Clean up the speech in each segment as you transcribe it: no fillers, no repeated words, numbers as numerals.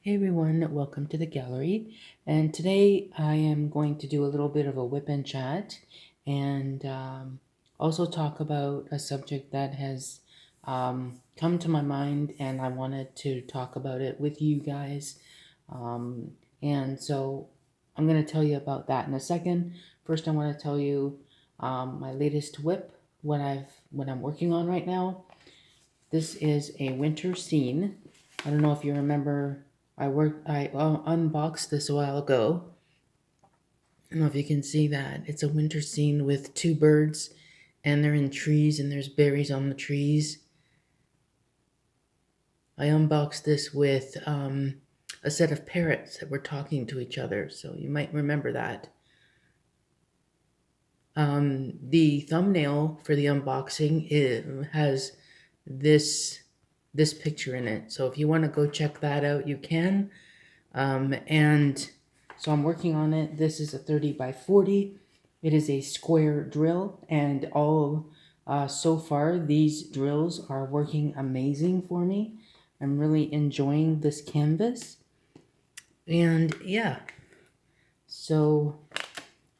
Hey everyone, welcome to the gallery. And today I am going to do a little bit of a WIP and chat and also talk about a subject that has come to my mind, and I wanted to talk about it with you guys. Um, and so I'm going to tell you about that in a second. First, I want to tell you my latest WIP, what I'm working on right now. This is a winter scene. I don't know if you remember, I unboxed this a while ago. I don't know if you can see that. It's a winter scene with two birds, and they're in trees, and there's berries on the trees. I unboxed this with a set of parrots that were talking to each other, so you might remember that. The thumbnail for the unboxing has this picture in it. So if you want to go check that out, you can. And so I'm working on it. This is a 30 by 40. It is a square drill, and so far these drills are working amazing for me. I'm really enjoying this canvas. And yeah, so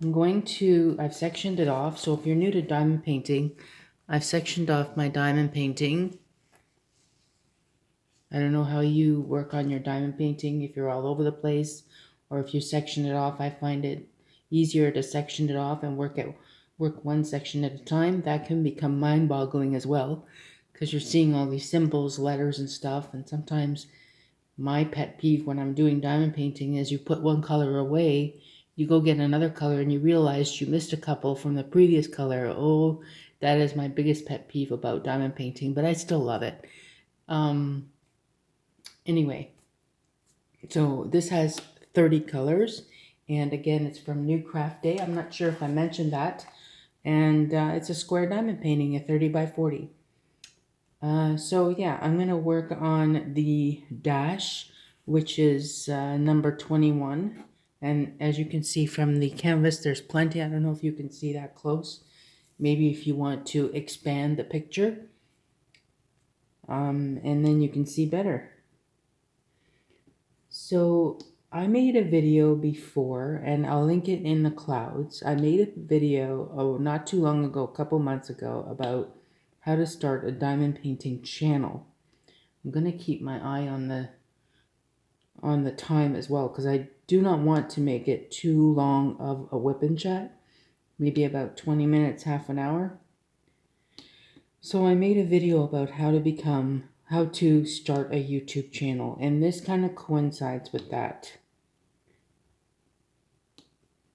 I've sectioned it off. So if you're new to diamond painting, I've sectioned off my diamond painting. I don't know how you work on your diamond painting, if you're all over the place or if you section it off. I find it easier to section it off and work one section at a time. That can become mind-boggling as well, because you're seeing all these symbols, letters and stuff. And sometimes my pet peeve when I'm doing diamond painting is you put one color away, you go get another color, and you realize you missed a couple from the previous color. Oh, that is my biggest pet peeve about diamond painting, but I still love it. Anyway, so this has 30 colors, and again, it's from New Craft Day. I'm not sure if I mentioned that. And it's a square diamond painting, a 30 by 40. So yeah, I'm going to work on the dash, which is number 21. And as you can see from the canvas, there's plenty. I don't know if you can see that close. Maybe if you want to expand the picture, and then you can see better. So I made a video before, and I'll link it in the clouds. I made a video not too long ago, a couple months ago, about how to start a diamond painting channel. I'm going to keep my eye on the time as well, because I do not want to make it too long of a WIP and chat. Maybe about 20 minutes, half an hour. So I made a video about how to start a YouTube channel, and this kind of coincides with that.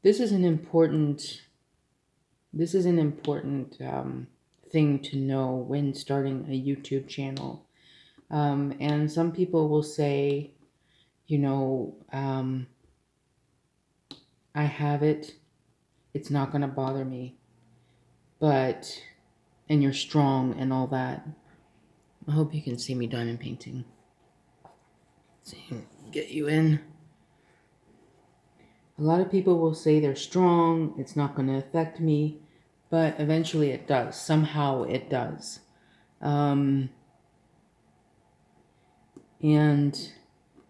This is an important thing to know when starting a YouTube channel. And some people will say, I have it, it's not going to bother me, and you're strong and all that. I hope you can see me diamond painting. Let's see, get you in. A lot of people will say they're strong, it's not going to affect me, but eventually it does. Somehow it does. And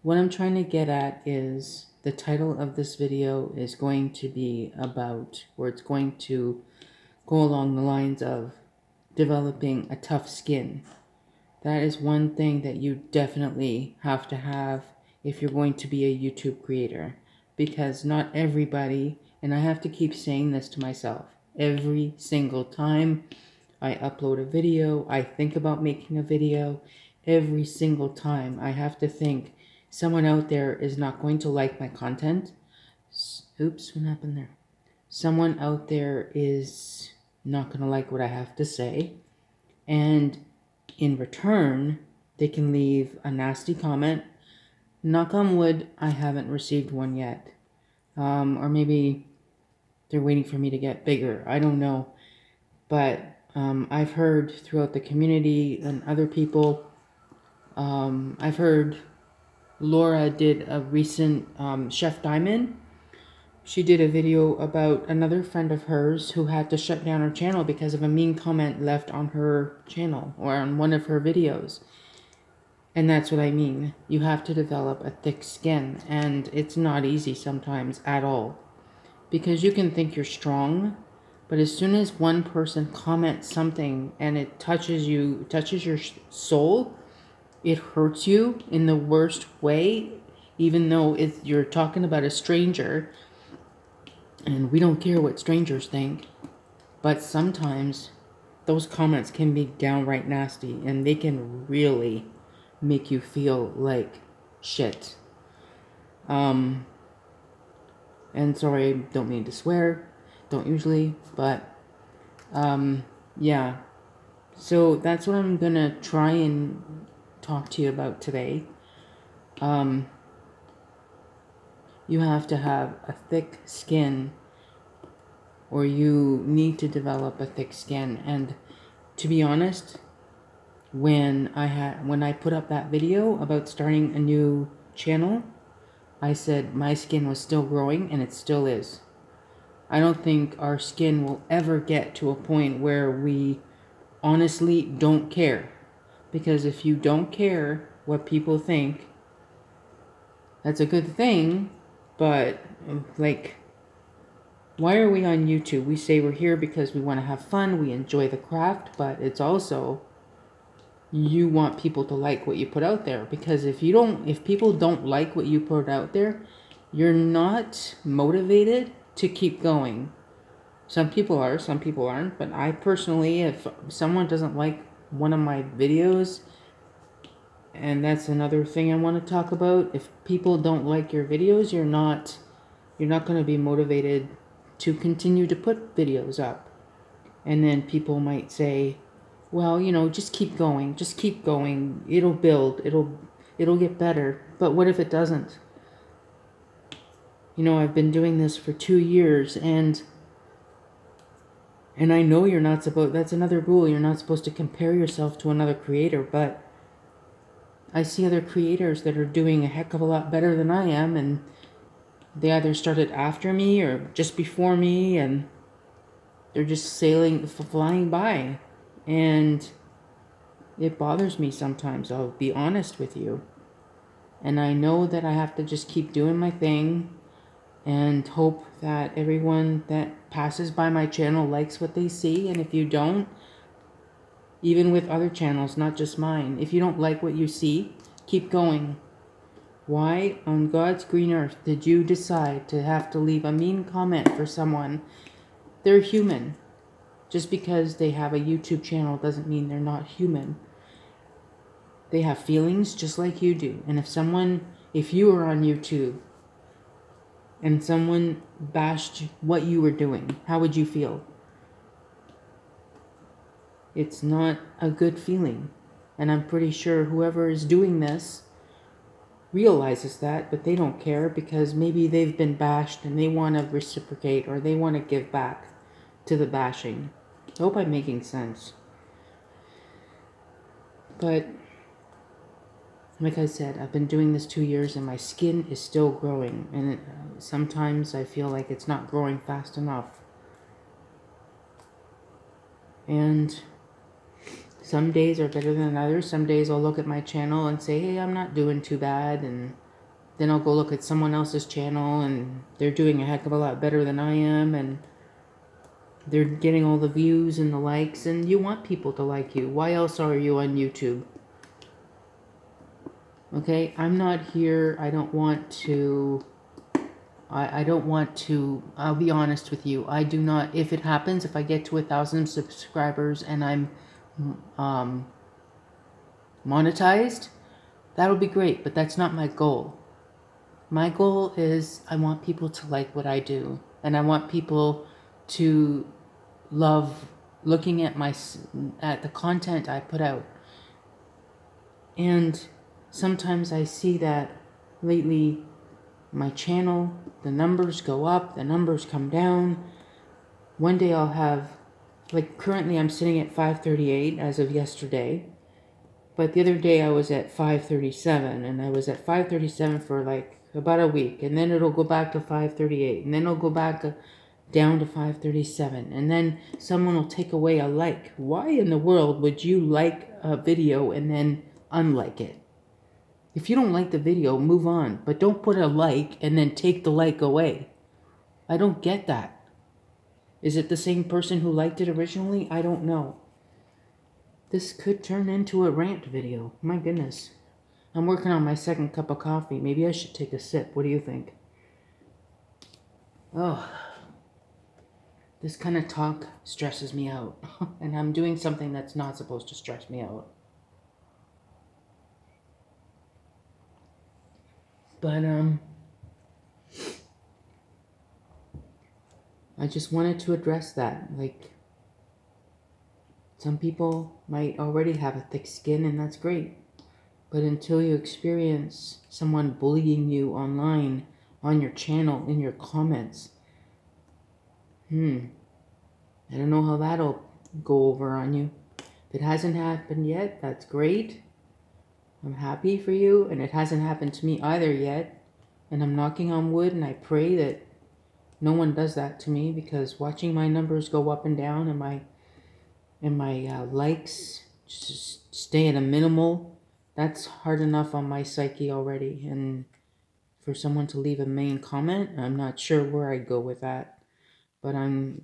what I'm trying to get at is the title of this video is going to be about, or it's going to go along the lines of developing a tough skin. That is one thing that you definitely have to have if you're going to be a YouTube creator. Because not everybody, and I have to keep saying this to myself, every single time I upload a video, I think about making a video, every single time I have to think, someone out there is not going to like my content. Oops, what happened there? Someone out there is not going to like what I have to say, and in return, they can leave a nasty comment. Knock on wood, I haven't received one yet. Or maybe they're waiting for me to get bigger. I don't know. But I've heard throughout the community and other people, I've heard Laura did a recent Chef Diamond. She did a video about another friend of hers who had to shut down her channel because of a mean comment left on her channel or on one of her videos. And that's what I mean. You have to develop a thick skin, and it's not easy sometimes at all. Because you can think you're strong, but as soon as one person comments something and it touches you, touches your soul, it hurts you in the worst way, even though you're talking about a stranger, and we don't care what strangers think. But sometimes those comments can be downright nasty, and they can really make you feel like shit. And sorry, don't mean to swear, don't usually, but yeah. So that's what I'm gonna try and talk to you about today. You have to have a thick skin, or you need to develop a thick skin. And to be honest, when I put up that video about starting a new channel, I said my skin was still growing, and it still is. I don't think our skin will ever get to a point where we honestly don't care. Because if you don't care what people think, that's a good thing, but like, why are we on YouTube? We say we're here because we want to have fun, we enjoy the craft, but it's also, you want people to like what you put out there. Because if people don't like what you put out there, you're not motivated to keep going. Some people are, some people aren't, but I personally, if someone doesn't like one of my videos, and that's another thing I want to talk about, if people don't like your videos, you're not going to be motivated to continue to put videos up. And then people might say, well, just keep going, it'll build, it'll get better. But what if it doesn't? I've been doing this for 2 years, and I know you're not supposed, that's another rule, you're not supposed to compare yourself to another creator, but I see other creators that are doing a heck of a lot better than I am, and they either started after me or just before me, and they're just flying by. And it bothers me sometimes, I'll be honest with you. And I know that I have to just keep doing my thing and hope that everyone that passes by my channel likes what they see. And if you don't, even with other channels, not just mine, if you don't like what you see, keep going. Why on God's green earth did you decide to have to leave a mean comment for someone? They're human. Just because they have a YouTube channel doesn't mean they're not human. They have feelings just like you do. And if you were on YouTube and someone bashed what you were doing, how would you feel? It's not a good feeling. And I'm pretty sure whoever is doing this realizes that, but they don't care because maybe they've been bashed and they want to reciprocate, or they want to give back to the bashing. I hope I'm making sense. But like I said, I've been doing this 2 years and my skin is still growing, and sometimes I feel like it's not growing fast enough. And some days are better than others. Some days I'll look at my channel and say, hey, I'm not doing too bad. And then I'll go look at someone else's channel and they're doing a heck of a lot better than I am. And they're getting all the views and the likes. And you want people to like you. Why else are you on YouTube? Okay, I'm not here. I don't want to, I'll be honest with you. I do not, if it happens, if I get to 1,000 subscribers and I'm monetized, that'll be great, but that's not my goal. My goal is I want people to like what I do, and I want people to love looking at the content I put out. And sometimes I see that lately my channel, the numbers go up, the numbers come down. One day I'll have, like currently I'm sitting at 538 as of yesterday. But the other day I was at 537, and I was at 537 for like about a week. And then it'll go back to 538, and then it'll go back down to 537. And then someone will take away a like. Why in the world would you like a video and then unlike it? If you don't like the video, move on. But don't put a like and then take the like away. I don't get that. Is it the same person who liked it originally? I don't know. This could turn into a rant video. My goodness. I'm working on my second cup of coffee. Maybe I should take a sip. What do you think? Oh, this kind of talk stresses me out. And I'm doing something that's not supposed to stress me out. But, I just wanted to address that. Like, some people might already have a thick skin, and that's great. But until you experience someone bullying you online, on your channel, in your comments, I don't know how that'll go over on you. If it hasn't happened yet, that's great. I'm happy for you, and it hasn't happened to me either yet. And I'm knocking on wood, and I pray that no one does that to me, because watching my numbers go up and down and my likes just stay at a minimal, that's hard enough on my psyche already. And for someone to leave a mean comment, I'm not sure where I'd go with that. But I'm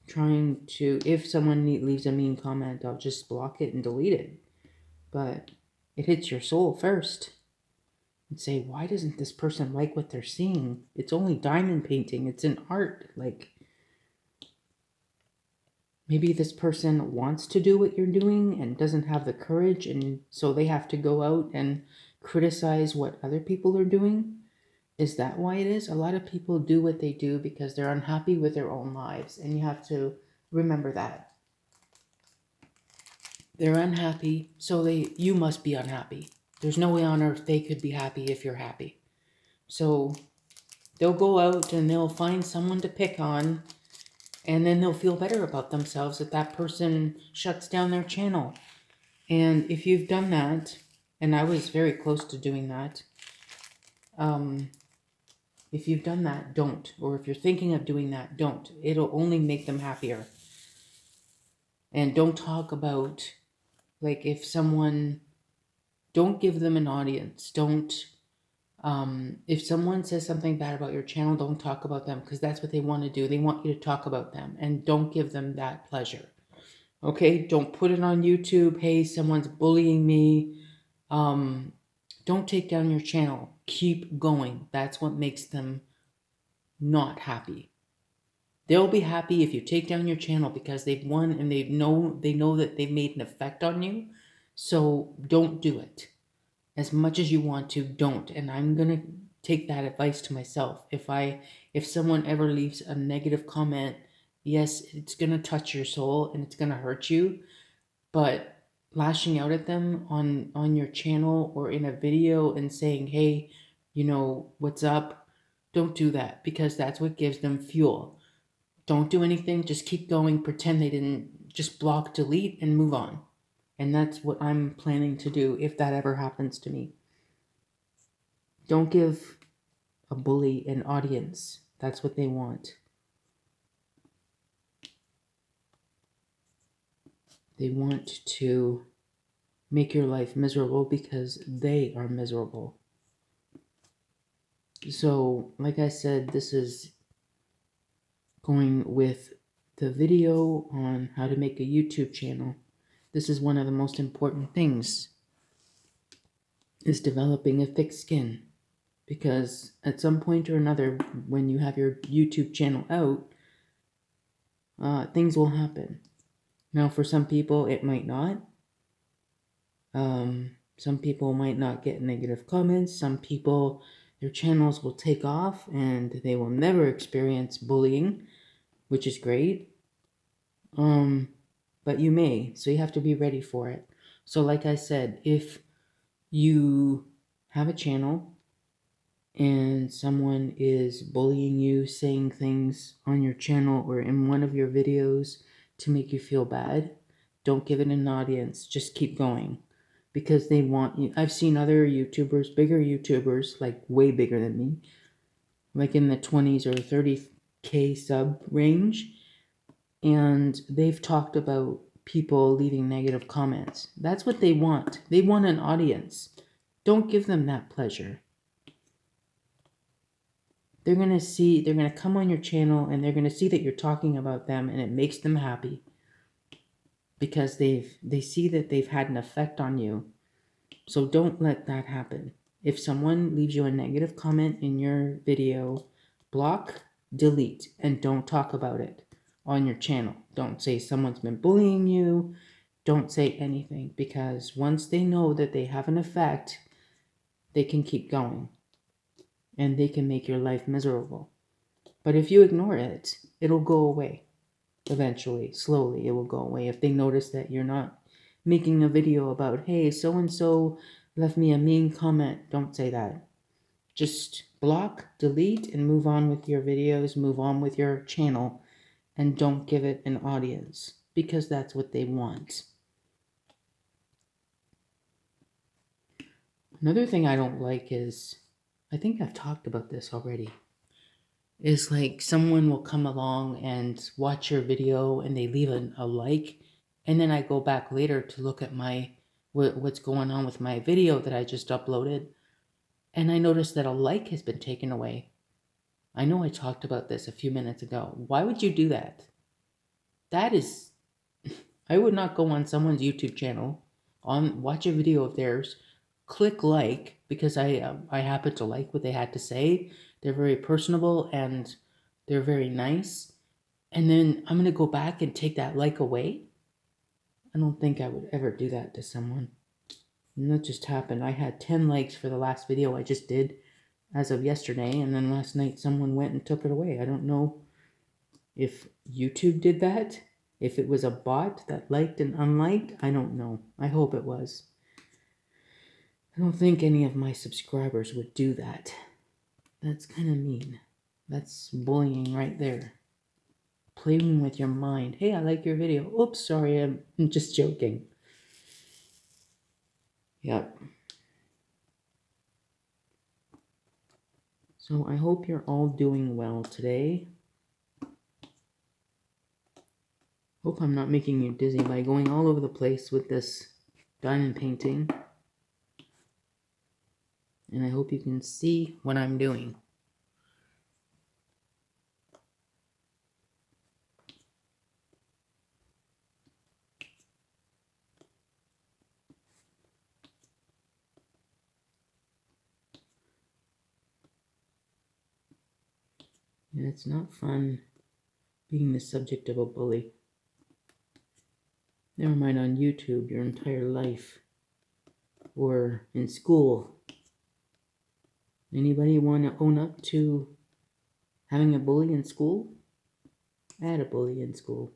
trying to, if someone leaves a mean comment, I'll just block it and delete it. But it hits your soul first. And say, why doesn't this person like what they're seeing? It's only diamond painting. It's an art. Like, maybe this person wants to do what you're doing and doesn't have the courage, and so they have to go out and criticize what other people are doing. Is that why it is? A lot of people do what they do because they're unhappy with their own lives, and you have to remember that. They're unhappy, so you must be unhappy. There's no way on earth they could be happy if you're happy. So they'll go out and they'll find someone to pick on, and then they'll feel better about themselves that that person shuts down their channel. And if you've done that, and I was very close to doing that, if you've done that, don't. Or if you're thinking of doing that, don't. It'll only make them happier. And don't talk about, like, if someone, don't give them an audience. Don't, if someone says something bad about your channel, don't talk about them, because that's what they want to do. They want you to talk about them, and don't give them that pleasure. Okay? Don't put it on YouTube. Hey, someone's bullying me. Don't take down your channel. Keep going. That's what makes them not happy. They'll be happy if you take down your channel because they've won and they know that they've made an effect on you. So don't do it. As much as you want to, don't. And I'm gonna take that advice to myself. If someone ever leaves a negative comment, yes, it's gonna touch your soul and it's gonna hurt you, but lashing out at them on your channel or in a video and saying, hey, what's up? Don't do that, because that's what gives them fuel. Don't do anything. Just keep going. Pretend they didn't. Just block, delete, and move on. And that's what I'm planning to do if that ever happens to me. Don't give a bully an audience. That's what they want. They want to make your life miserable because they are miserable. So, like I said, this is going with the video on how to make a YouTube channel. This is one of the most important things, is developing a thick skin. Because at some point or another, when you have your YouTube channel out, things will happen. Now, for some people, it might not. Some people might not get negative comments. Some people, their channels will take off and they will never experience bullying, which is great. But you may, so you have to be ready for it. So like I said, if you have a channel and someone is bullying you, saying things on your channel or in one of your videos to make you feel bad, don't give it an audience. Just keep going, because they want you. I've seen other YouTubers, bigger YouTubers, like way bigger than me, like in the 20s or 30K sub range, and they've talked about people leaving negative comments. That's what they want. They want an audience. Don't give them that pleasure. They're going to come on your channel and they're going to see that you're talking about them, and it makes them happy because they see that they've had an effect on you. So don't let that happen. If someone leaves you a negative comment in your video, block, delete, and don't talk about it on your channel. Don't say someone's been bullying you. Don't say anything, because once they know that they have an effect, they can keep going and they can make your life miserable. But if you ignore it, it'll go away. Eventually, slowly, it will go away. If they notice that you're not making a video about, hey, so-and-so left me a mean comment, don't say that. Just block, delete, and move on with your videos, move on with your channel, and don't give it an audience, because that's what they want. Another thing I don't like is, I think I've talked about this already, is like someone will come along and watch your video and they leave a like, and then I go back later to look at what's going on with my video that I just uploaded, and I notice that a like has been taken away. I know I talked about this a few minutes ago. Why would you do that? That is, I would not go on someone's YouTube channel, watch a video of theirs, click like because I happen to like what they had to say. They're very personable and they're very nice. And then I'm going to go back and take that like away? I don't think I would ever do that to someone. And that just happened. I had 10 likes for the last video I just did as of yesterday, and then last night someone went and took it away. I don't know if YouTube did that, if it was a bot that liked and unliked. I don't know. I hope it was. I don't think any of my subscribers would do that. That's kind of mean. That's bullying right there. Playing with your mind. Hey, I like your video. Oops, sorry, I'm just joking. Yep. So I hope you're all doing well today. Hope I'm not making you dizzy by going all over the place with this diamond painting. And I hope you can see what I'm doing. And it's not fun being the subject of a bully. Never mind on YouTube your entire life. Or in school. Anybody want to own up to having a bully in school? I had a bully in school.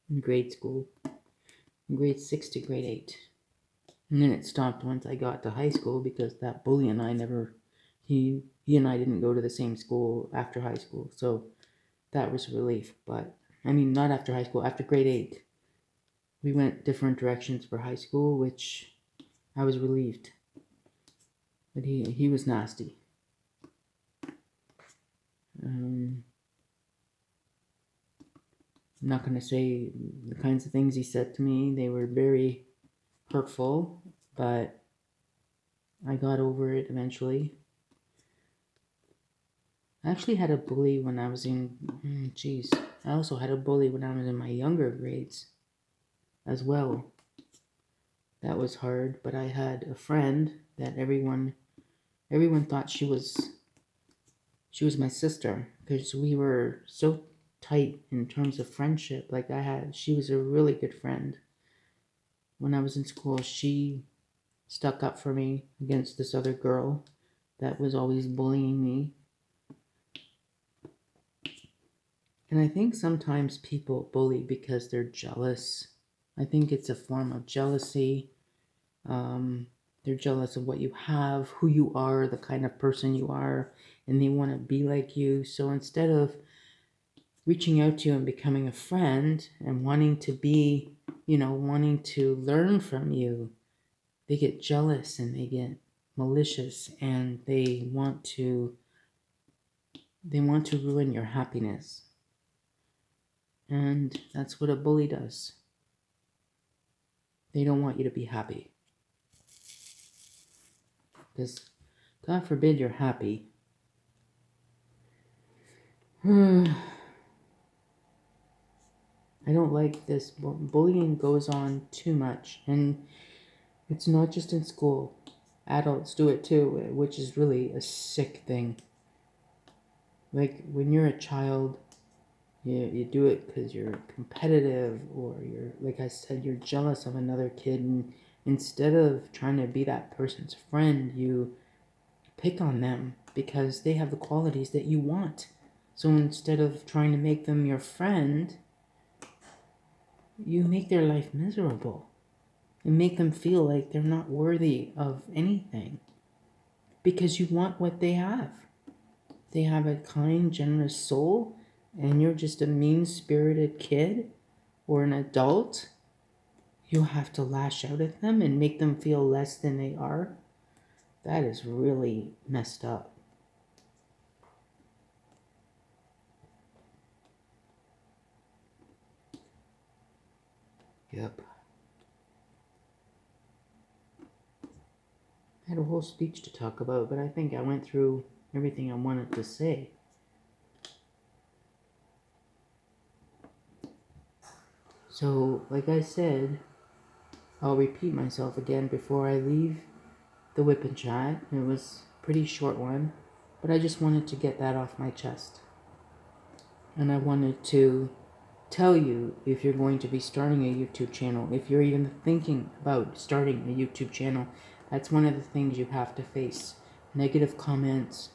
In grade school. From grade 6 to grade 8. And then it stopped once I got to high school because that bully and I he and I didn't go to the same school after high school. So that was a relief. But, I mean, not after high school, after grade 8. We went different directions for high school, which I was relieved. But he was nasty. I'm not going to say the kinds of things he said to me. They were very hurtful, but I got over it eventually. I actually had a bully when I was in, I also had a bully when I was in my younger grades as well. That was hard, but I had a friend that everyone thought she was my sister, because we were so tight in terms of friendship. Like she was a really good friend. When I was in school, she stuck up for me against this other girl that was always bullying me. And I think sometimes people bully because they're jealous. I think it's a form of jealousy. They're jealous of what you have, who you are, the kind of person you are, and they want to be like you. So instead of reaching out to you and becoming a friend and wanting to be, wanting to learn from you, they get jealous and they get malicious, and they want to ruin your happiness. And that's what a bully does. They don't want you to be happy. Because God forbid you're happy. I don't like this. Bullying goes on too much. And it's not just in school. Adults do it too, which is really a sick thing. Like, when you're a child, you do it because you're competitive, or you're, like I said, you're jealous of another kid, and instead of trying to be that person's friend, you pick on them because they have the qualities that you want. So instead of trying to make them your friend, you make their life miserable and make them feel like they're not worthy of anything because you want what they have. They have a kind, generous soul, and you're just a mean-spirited kid or an adult. You have to lash out at them and make them feel less than they are. That is really messed up. Yep. I had a whole speech to talk about, but I think I went through everything I wanted to say. So, like I said, I'll repeat myself again before I leave the WIP Chat. It was a pretty short one, but I just wanted to get that off my chest. And I wanted to tell you, if you're going to be starting a YouTube channel, if you're even thinking about starting a YouTube channel, that's one of the things you have to face. Negative comments,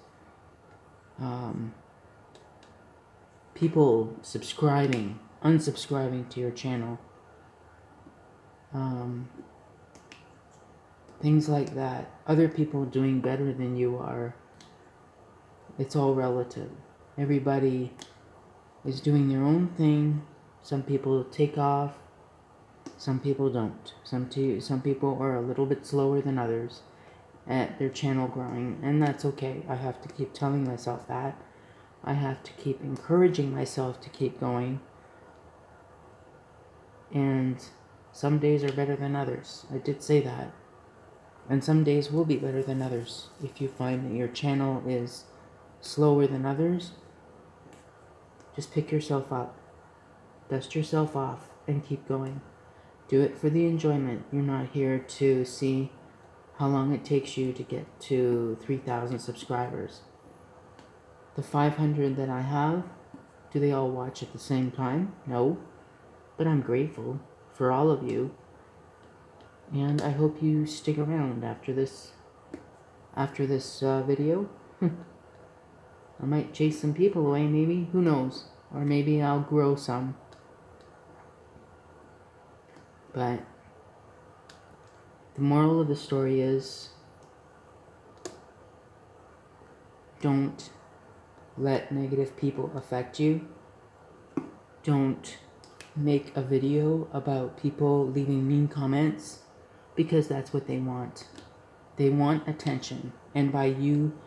people subscribing, unsubscribing to your channel, things like that. Other people doing better than you are. It's all relative. Everybody is doing their own thing. Some people take off, some people don't. Some people are a little bit slower than others at their channel growing, and that's okay. I have to keep telling myself that. I have to keep encouraging myself to keep going. And some days are better than others. I did say that. And some days will be better than others. If you find that your channel is slower than others, just pick yourself up, dust yourself off, and keep going. Do it for the enjoyment. You're not here to see how long it takes you to get to 3,000 subscribers. The 500 that I have, do they all watch at the same time? No. But I'm grateful for all of you. And I hope you stick around after this video. I might chase some people away, maybe. Who knows? Or maybe I'll grow some. But the moral of the story is, don't let negative people affect you. Don't make a video about people leaving mean comments, because that's what they want. They want attention. And by you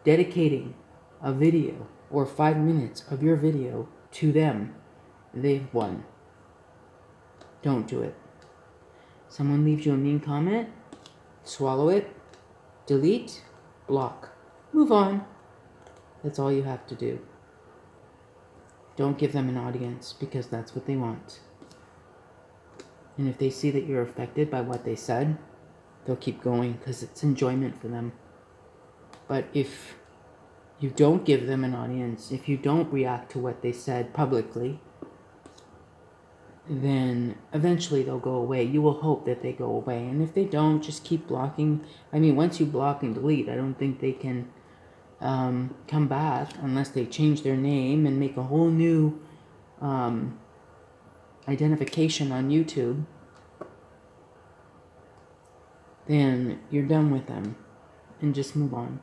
dedicating a video or 5 minutes of your video to them, they've won. Don't do it. Someone leaves you a mean comment, swallow it, delete, block, move on. That's all you have to do. Don't give them an audience, because that's what they want. And if they see that you're affected by what they said, they'll keep going because it's enjoyment for them. But if you don't give them an audience, if you don't react to what they said publicly, then eventually they'll go away. You will hope that they go away. And if they don't, just keep blocking. I mean, once you block and delete, I don't think they can come back unless they change their name and make a whole new identification on YouTube. Then you're done with them and just move on.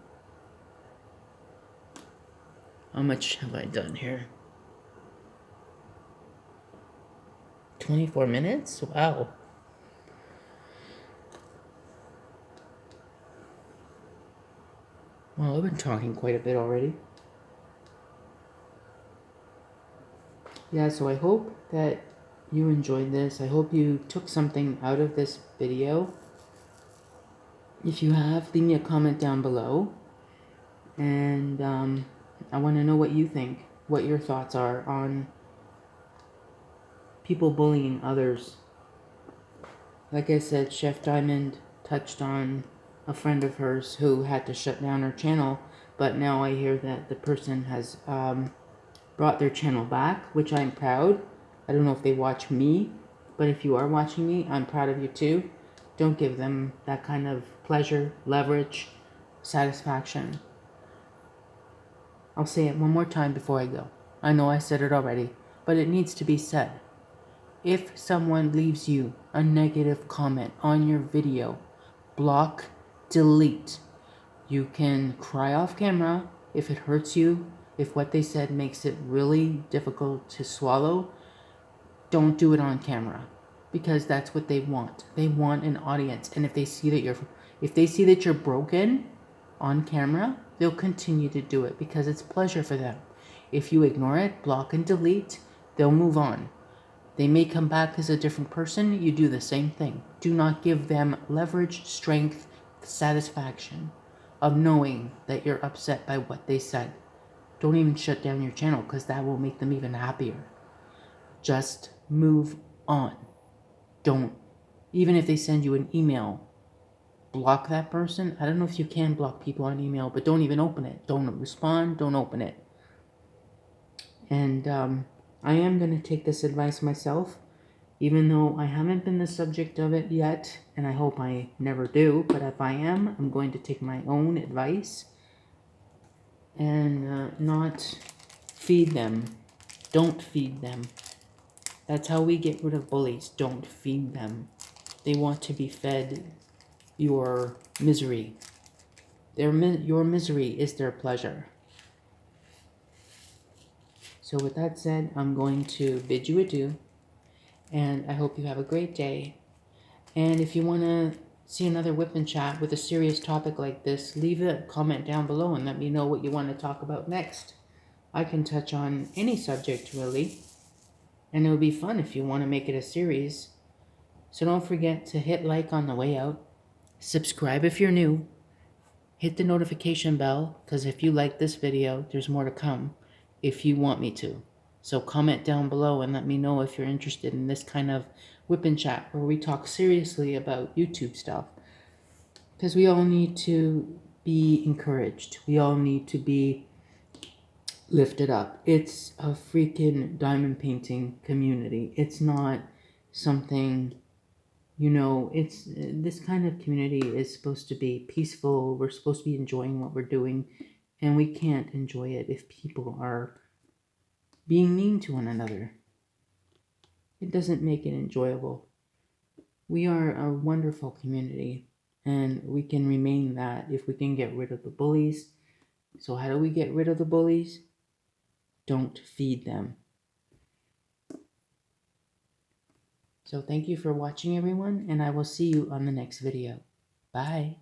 How much have I done here? 24 minutes? Wow. Well, I've been talking quite a bit already. Yeah, so I hope that you enjoyed this. I hope you took something out of this video. If you have, leave me a comment down below. And I want to know what you think, what your thoughts are on people bullying others. Like I said, Chef Diamond touched on a friend of hers who had to shut down her channel, but now I hear that the person has brought their channel back, which I'm proud. I don't know if they watch me, but if you are watching me, I'm proud of you too. Don't give them that kind of pleasure, leverage, satisfaction. I'll say it one more time before I go. I know I said it already, but it needs to be said. If someone leaves you a negative comment on your video, block, delete. You can cry off camera if it hurts you, if what they said makes it really difficult to swallow. Don't do it on camera, because that's what they want. They want an audience, and if they see that you're broken on camera, they'll continue to do it because it's pleasure for them. If you ignore it, block and delete, they'll move on. They may come back as a different person. You do the same thing. Do not give them leverage, strength, satisfaction of knowing that you're upset by what they said. Don't even shut down your channel, because that will make them even happier. Just move on. Don't, even if they send you an email, block that person. I don't know if you can block people on email, but don't even open it. Don't respond. Don't open it. And I am going to take this advice myself, even though I haven't been the subject of it yet, and I hope I never do. But if I am, I'm going to take my own advice and not feed them. Don't feed them. That's how we get rid of bullies. Don't feed them. They want to be fed your misery. Your misery is their pleasure. So with that said, I'm going to bid you adieu, and I hope you have a great day. And if you want to see another WIP and Chat with a serious topic like this, leave a comment down below and let me know what you want to talk about next. I can touch on any subject, really, and it would be fun if you want to make it a series. So don't forget to hit like on the way out, subscribe if you're new, hit the notification bell, because if you like this video, there's more to come if you want me to. So comment down below and let me know if you're interested in this kind of WIP and Chat where we talk seriously about YouTube stuff. Because we all need to be encouraged. We all need to be lifted up. It's a freaking diamond painting community. It's not something, it's this kind of community is supposed to be peaceful. We're supposed to be enjoying what we're doing, and we can't enjoy it if people are being mean to one another. It doesn't make it enjoyable. We are a wonderful community, and we can remain that if we can get rid of the bullies. So how do we get rid of the bullies? Don't feed them. So thank you for watching, everyone, and I will see you on the next video. Bye.